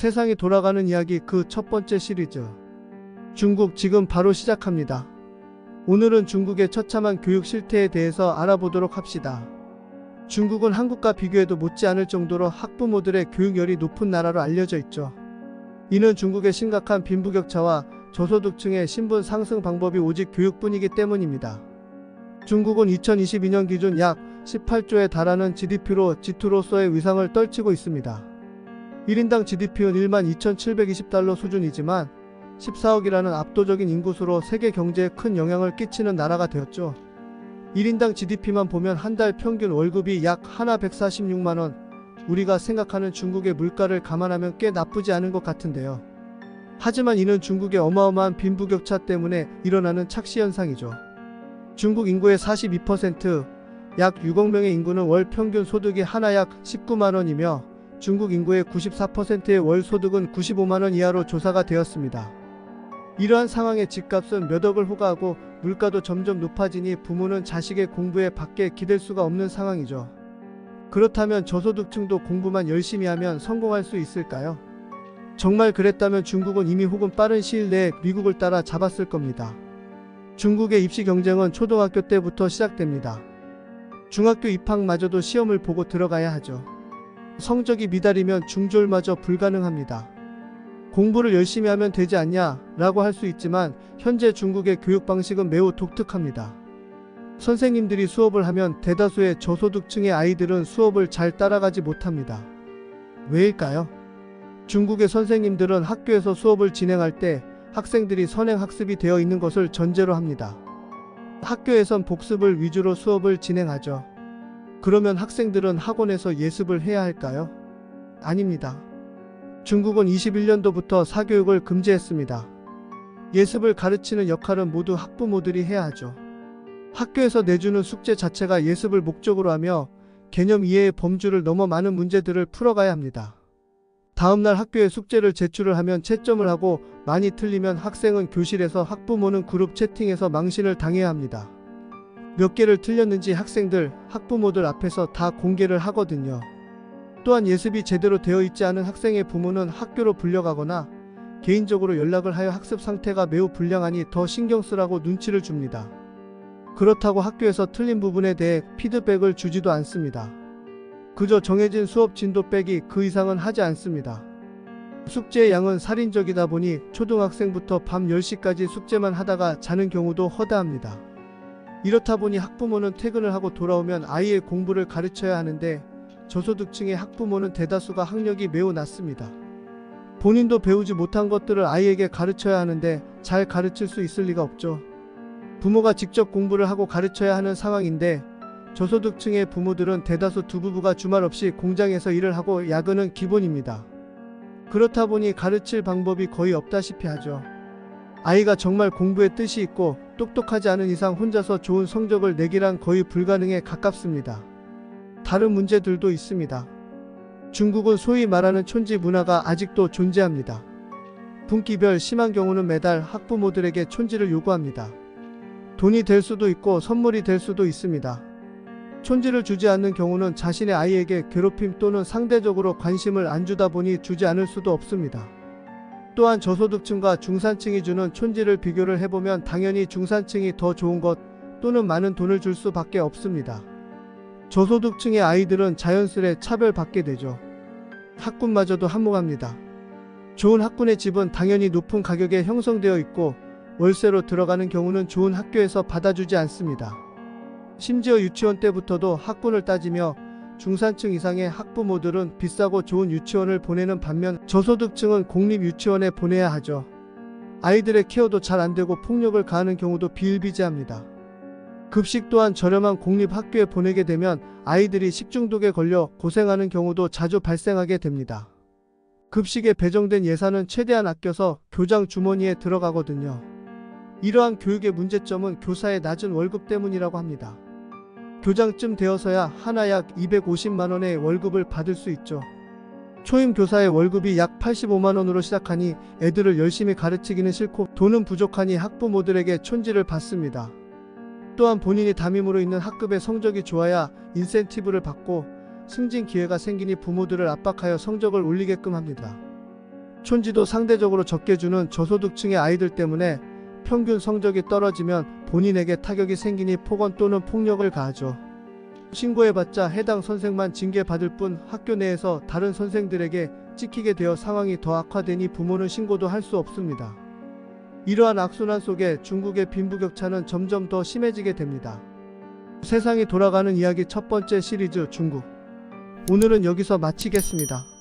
세상이 돌아가는 이야기 그 첫 번째 시리즈. 중국 지금 바로 시작합니다. 오늘은 중국의 처참한 교육 실태에 대해서 알아보도록 합시다. 중국은 한국과 비교해도 못지않을 정도로 학부모들의 교육열이 높은 나라로 알려져 있죠. 이는 중국의 심각한 빈부격차와 저소득층의 신분 상승 방법이 오직 교육뿐이기 때문입니다. 중국은 2022년 기준 약 18조에 달하는 GDP로 G2로서의 위상을 떨치고 있습니다. 1인당 GDP는 12,720달러 수준이지만 14억이라는 압도적인 인구수로 세계 경제에 큰 영향을 끼치는 나라가 되었죠. 1인당 GDP만 보면 한 달 평균 월급이 약 하나 146만원, 우리가 생각하는 중국의 물가를 감안하면 꽤 나쁘지 않은 것 같은데요. 하지만 이는 중국의 어마어마한 빈부격차 때문에 일어나는 착시현상이죠. 중국 인구의 42%, 약 6억 명의 인구는 월 평균 소득이 하나 약 19만원이며 중국 인구의 94%의 월 소득은 95만원 이하로 조사가 되었습니다. 이러한 상황에 집값은 몇 억을 호가하고 물가도 점점 높아지니 부모는 자식의 공부에 밖에 기댈 수가 없는 상황이죠. 그렇다면 저소득층도 공부만 열심히 하면 성공할 수 있을까요? 정말 그랬다면 중국은 이미 혹은 빠른 시일 내에 미국을 따라 잡았을 겁니다. 중국의 입시 경쟁은 초등학교 때부터 시작됩니다. 중학교 입학마저도 시험을 보고 들어가야 하죠. 성적이 미달이면 중졸마저 불가능합니다. 공부를 열심히 하면 되지 않냐 라고 할 수 있지만 현재 중국의 교육 방식은 매우 독특합니다. 선생님들이 수업을 하면 대다수의 저소득층의 아이들은 수업을 잘 따라가지 못합니다. 왜일까요? 중국의 선생님들은 학교에서 수업을 진행할 때 학생들이 선행학습이 되어 있는 것을 전제로 합니다. 학교에선 복습을 위주로 수업을 진행하죠. 그러면 학생들은 학원에서 예습을 해야 할까요? 아닙니다. 중국은 21년도부터 사교육을 금지했습니다. 예습을 가르치는 역할은 모두 학부모들이 해야 하죠. 학교에서 내주는 숙제 자체가 예습을 목적으로 하며 개념 이해의 범주를 넘어 많은 문제들을 풀어가야 합니다. 다음날 학교에 숙제를 제출을 하면 채점을 하고 많이 틀리면 학생은 교실에서, 학부모는 그룹 채팅에서 망신을 당해야 합니다. 몇 개를 틀렸는지 학생들, 학부모들 앞에서 다 공개를 하거든요. 또한 예습이 제대로 되어 있지 않은 학생의 부모는 학교로 불려가거나 개인적으로 연락을 하여 학습 상태가 매우 불량하니 더 신경 쓰라고 눈치를 줍니다. 그렇다고 학교에서 틀린 부분에 대해 피드백을 주지도 않습니다. 그저 정해진 수업 진도 빼기 그 이상은 하지 않습니다. 숙제의 양은 살인적이다 보니 초등학생부터 밤 10시까지 숙제만 하다가 자는 경우도 허다합니다. 이렇다 보니 학부모는 퇴근을 하고 돌아오면 아이의 공부를 가르쳐야 하는데 저소득층의 학부모는 대다수가 학력이 매우 낮습니다. 본인도 배우지 못한 것들을 아이에게 가르쳐야 하는데 잘 가르칠 수 있을 리가 없죠. 부모가 직접 공부를 하고 가르쳐야 하는 상황인데 저소득층의 부모들은 대다수 두 부부가 주말 없이 공장에서 일을 하고 야근은 기본입니다. 그렇다 보니 가르칠 방법이 거의 없다시피 하죠. 아이가 정말 공부에 뜻이 있고 똑똑하지 않은 이상 혼자서 좋은 성적을 내기란 거의 불가능에 가깝습니다. 다른 문제들도 있습니다. 중국은 소위 말하는 촌지 문화가 아직도 존재합니다. 분기별 심한 경우는 매달 학부모들에게 촌지를 요구합니다. 돈이 될 수도 있고 선물이 될 수도 있습니다. 촌지를 주지 않는 경우는 자신의 아이에게 괴롭힘 또는 상대적으로 관심을 안 주다 보니 주지 않을 수도 없습니다. 또한 저소득층과 중산층이 주는 촌지를 비교를 해보면 당연히 중산층이 더 좋은 것 또는 많은 돈을 줄 수밖에 없습니다. 저소득층의 아이들은 자연스레 차별받게 되죠. 학군마저도 한몫합니다. 좋은 학군의 집은 당연히 높은 가격에 형성되어 있고 월세로 들어가는 경우는 좋은 학교에서 받아주지 않습니다. 심지어 유치원 때부터도 학군을 따지며 중산층 이상의 학부모들은 비싸고 좋은 유치원을 보내는 반면 저소득층은 공립 유치원에 보내야 하죠. 아이들의 케어도 잘 안되고 폭력을 가하는 경우도 비일비재합니다. 급식 또한 저렴한 공립 학교에 보내게 되면 아이들이 식중독에 걸려 고생하는 경우도 자주 발생하게 됩니다. 급식에 배정된 예산은 최대한 아껴서 교장 주머니에 들어가거든요. 이러한 교육의 문제점은 교사의 낮은 월급 때문이라고 합니다. 교장쯤 되어서야 하나 약 250만원의 월급을 받을 수 있죠. 초임 교사의 월급이 약 85만원으로 시작하니 애들을 열심히 가르치기는 싫고 돈은 부족하니 학부모들에게 촌지를 받습니다. 또한 본인이 담임으로 있는 학급의 성적이 좋아야 인센티브를 받고 승진 기회가 생기니 부모들을 압박하여 성적을 올리게끔 합니다. 촌지도 상대적으로 적게 주는 저소득층의 아이들 때문에 평균 성적이 떨어지면 본인에게 타격이 생기니 폭언 또는 폭력을 가하죠. 신고해봤자 해당 선생만 징계받을 뿐 학교 내에서 다른 선생들에게 찍히게 되어 상황이 더 악화되니 부모는 신고도 할 수 없습니다. 이러한 악순환 속에 중국의 빈부격차는 점점 더 심해지게 됩니다. 세상이 돌아가는 이야기 첫 번째 시리즈 중국. 오늘은 여기서 마치겠습니다.